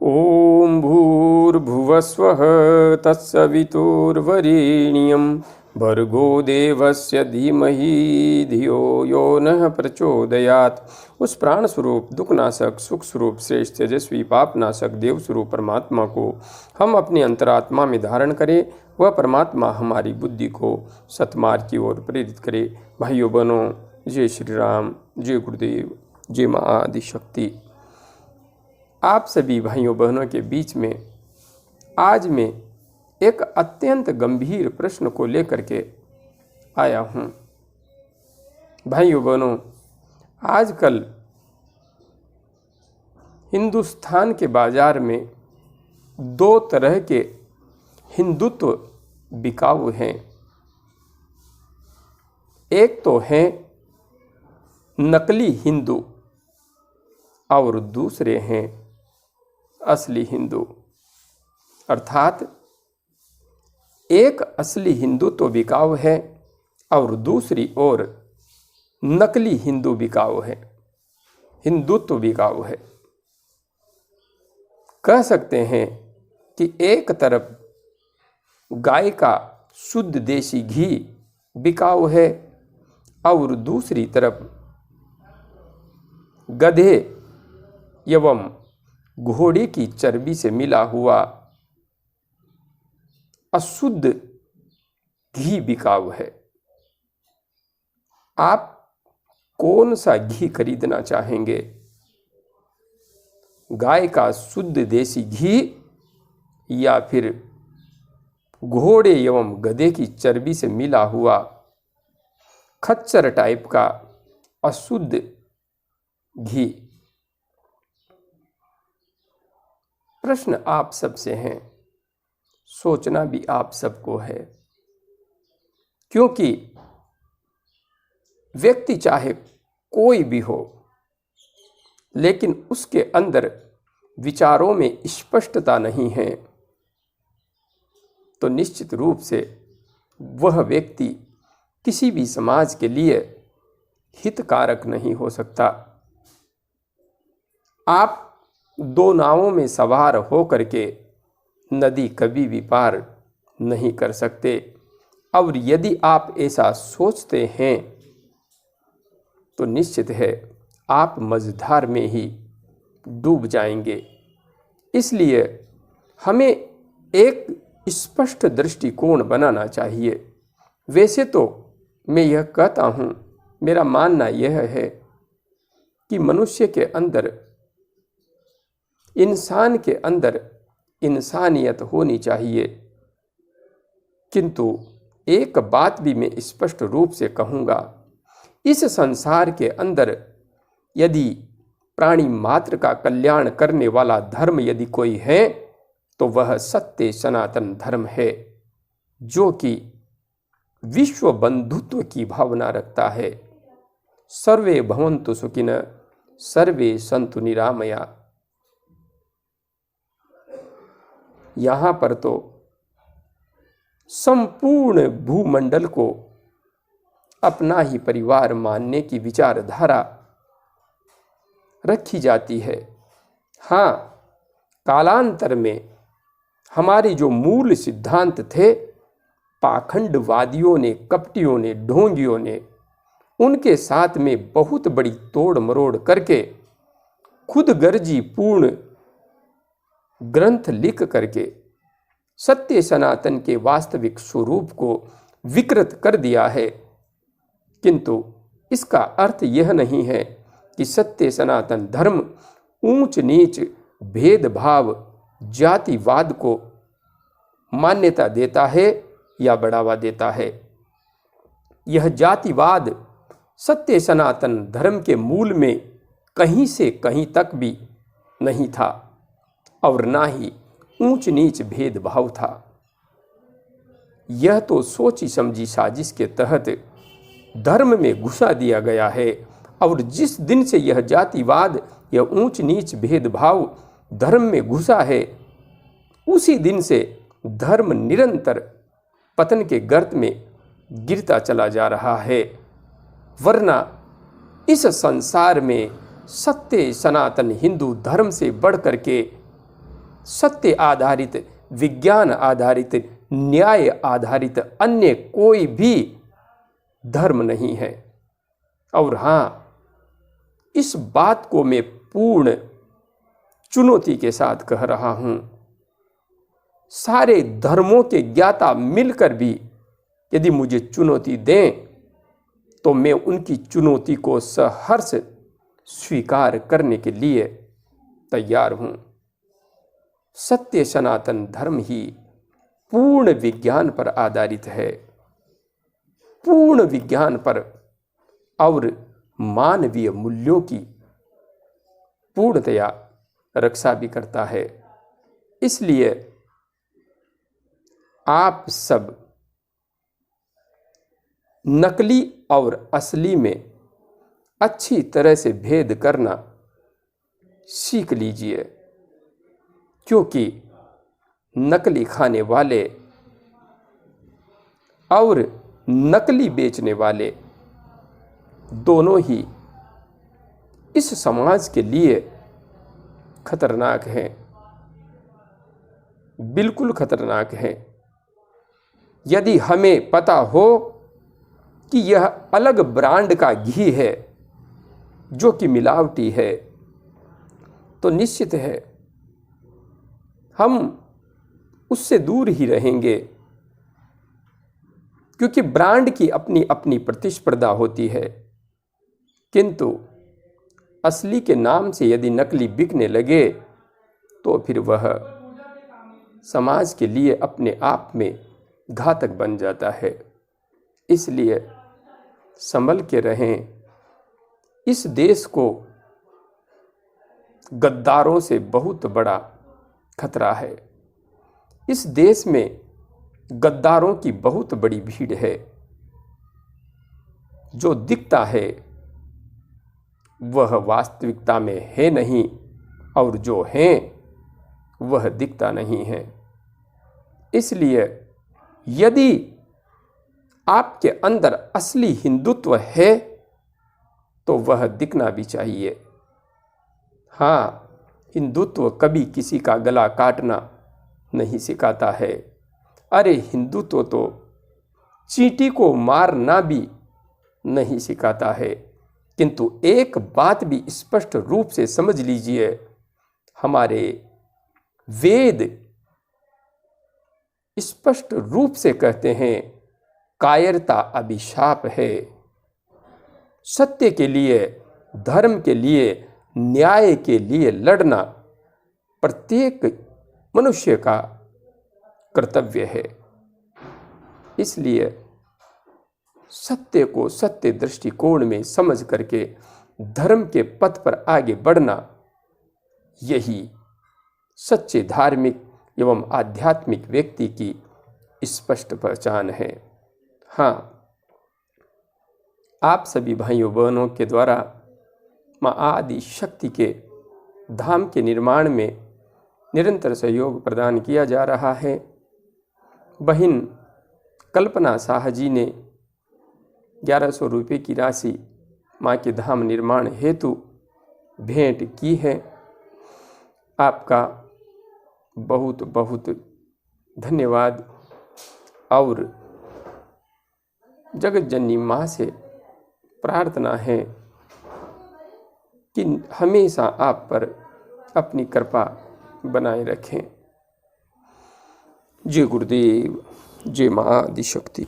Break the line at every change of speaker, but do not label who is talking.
ॐ भूर्भुवस्वः तत्सवितुर्वरेण्यं भर्गो देवस्य धीमहि धियो यो नः प्रचोदयात्। उस प्राण स्वरूप दुखनाशक सुख स्वरूप श्रेष्ठ तेजस्वी पापनाशक देव स्वरूप परमात्मा को हम अपनी अंतरात्मा में धारण करें। वह परमात्मा हमारी बुद्धि को सतमार्ग की ओर प्रेरित करे। भाइयों बहनों, जय श्री राम, जय गुरुदेव, जय माँ आदि शक्ति। आप सभी भाइयों बहनों के बीच में आज मैं एक अत्यंत गंभीर प्रश्न को लेकर के आया हूँ। भाइयों बहनों, आजकल हिंदुस्तान के बाजार में दो तरह के हिंदुत्व बिकाऊ हैं। एक तो हैं नकली हिंदू और दूसरे हैं असली हिंदू। अर्थात एक असली हिंदू तो बिकाऊ है और दूसरी ओर नकली हिंदू बिकाऊ है, हिंदुत्व बिकाऊ है। कह सकते हैं कि एक तरफ गाय का शुद्ध देसी घी बिकाऊ है और दूसरी तरफ गधे एवं घोड़े की चर्बी से मिला हुआ अशुद्ध घी बिकाऊ है। आप कौन सा घी खरीदना चाहेंगे? गाय का शुद्ध देसी घी या फिर घोड़े एवं गधे की चर्बी से मिला हुआ खच्चर टाइप का अशुद्ध घी? प्रश्न आप सबसे हैं, सोचना भी आप सबको है, क्योंकि व्यक्ति चाहे कोई भी हो लेकिन उसके अंदर विचारों में स्पष्टता नहीं है तो निश्चित रूप से वह व्यक्ति किसी भी समाज के लिए हितकारक नहीं हो सकता। आप दो नावों में सवार होकर के नदी कभी भी पार नहीं कर सकते, और यदि आप ऐसा सोचते हैं तो निश्चित है आप मझधार में ही डूब जाएंगे। इसलिए हमें एक स्पष्ट दृष्टिकोण बनाना चाहिए। वैसे तो मैं यह कहता हूँ, मेरा मानना यह है कि मनुष्य के अंदर, इंसान के अंदर इंसानियत होनी चाहिए, किंतु एक बात भी मैं स्पष्ट रूप से कहूँगा, इस संसार के अंदर यदि प्राणी मात्र का कल्याण करने वाला धर्म यदि कोई है तो वह सत्य सनातन धर्म है, जो कि विश्व बंधुत्व की भावना रखता है। सर्वे भवन्तु सुखिनः सर्वे सन्तु निरामया। यहाँ पर तो संपूर्ण भूमंडल को अपना ही परिवार मानने की विचारधारा रखी जाती है। हाँ, कालांतर में हमारे जो मूल सिद्धांत थे, पाखंडवादियों ने, कपटियों ने, ढोंगियों ने उनके साथ में बहुत बड़ी तोड़ मरोड़ करके खुद गर्जी पूर्ण ग्रंथ लिख करके सत्य सनातन के वास्तविक स्वरूप को विकृत कर दिया है। किंतु इसका अर्थ यह नहीं है कि सत्य सनातन धर्म ऊंच नीच, भेदभाव, जातिवाद को मान्यता देता है या बढ़ावा देता है। यह जातिवाद सत्य सनातन धर्म के मूल में कहीं से कहीं तक भी नहीं था और ना ही ऊंच नीच भेदभाव था। यह तो सोची समझी साजिश के तहत धर्म में घुसा दिया गया है, और जिस दिन से यह जातिवाद या ऊंच नीच भेदभाव धर्म में घुसा है, उसी दिन से धर्म निरंतर पतन के गर्त में गिरता चला जा रहा है। वरना इस संसार में सत्य सनातन हिंदू धर्म से बढ़ करके सत्य आधारित, विज्ञान आधारित, न्याय आधारित अन्य कोई भी धर्म नहीं है। और हाँ, इस बात को मैं पूर्ण चुनौती के साथ कह रहा हूं, सारे धर्मों के ज्ञाता मिलकर भी यदि मुझे चुनौती दें तो मैं उनकी चुनौती को सहर्ष स्वीकार करने के लिए तैयार हूं। सत्य सनातन धर्म ही पूर्ण विज्ञान पर आधारित है, पूर्ण विज्ञान पर और मानवीय मूल्यों की पूर्णतया रक्षा भी करता है। इसलिए आप सब नकली और असली में अच्छी तरह से भेद करना सीख लीजिए, क्योंकि नकली खाने वाले और नकली बेचने वाले दोनों ही इस समाज के लिए खतरनाक हैं, बिल्कुल खतरनाक हैं। यदि हमें पता हो कि यह अलग ब्रांड का घी है जो कि मिलावटी है, तो निश्चित है हम उससे दूर ही रहेंगे, क्योंकि ब्रांड की अपनी अपनी प्रतिस्पर्धा होती है। किंतु असली के नाम से यदि नकली बिकने लगे तो फिर वह समाज के लिए अपने आप में घातक बन जाता है। इसलिए संभल के रहें। इस देश को गद्दारों से बहुत बड़ा खतरा है। इस देश में गद्दारों की बहुत बड़ी भीड़ है। जो दिखता है वह वास्तविकता में है नहीं, और जो है वह दिखता नहीं है। इसलिए यदि आपके अंदर असली हिंदुत्व है तो वह दिखना भी चाहिए। हाँ, हिंदुत्व कभी किसी का गला काटना नहीं सिखाता है। अरे हिंदुत्व तो चींटी को मारना भी नहीं सिखाता है। किंतु एक बात भी स्पष्ट रूप से समझ लीजिए, हमारे वेद स्पष्ट रूप से कहते हैं कायरता अभिशाप है। सत्य के लिए, धर्म के लिए, न्याय के लिए लड़ना प्रत्येक मनुष्य का कर्तव्य है। इसलिए सत्य को सत्य दृष्टिकोण में समझ करके धर्म के पथ पर आगे बढ़ना, यही सच्चे धार्मिक एवं आध्यात्मिक व्यक्ति की स्पष्ट पहचान है। हाँ, आप सभी भाइयों बहनों के द्वारा माँ आदि शक्ति के धाम के निर्माण में निरंतर सहयोग प्रदान किया जा रहा है। बहन कल्पना शाह जी ने 1100 रुपये की राशि माँ के धाम निर्माण हेतु भेंट की है। आपका बहुत बहुत धन्यवाद। और जगत जननी माँ से प्रार्थना है कि हमेशा आप पर अपनी कृपा बनाए रखें। जय गुरुदेव, जय माँ आदिशक्ति।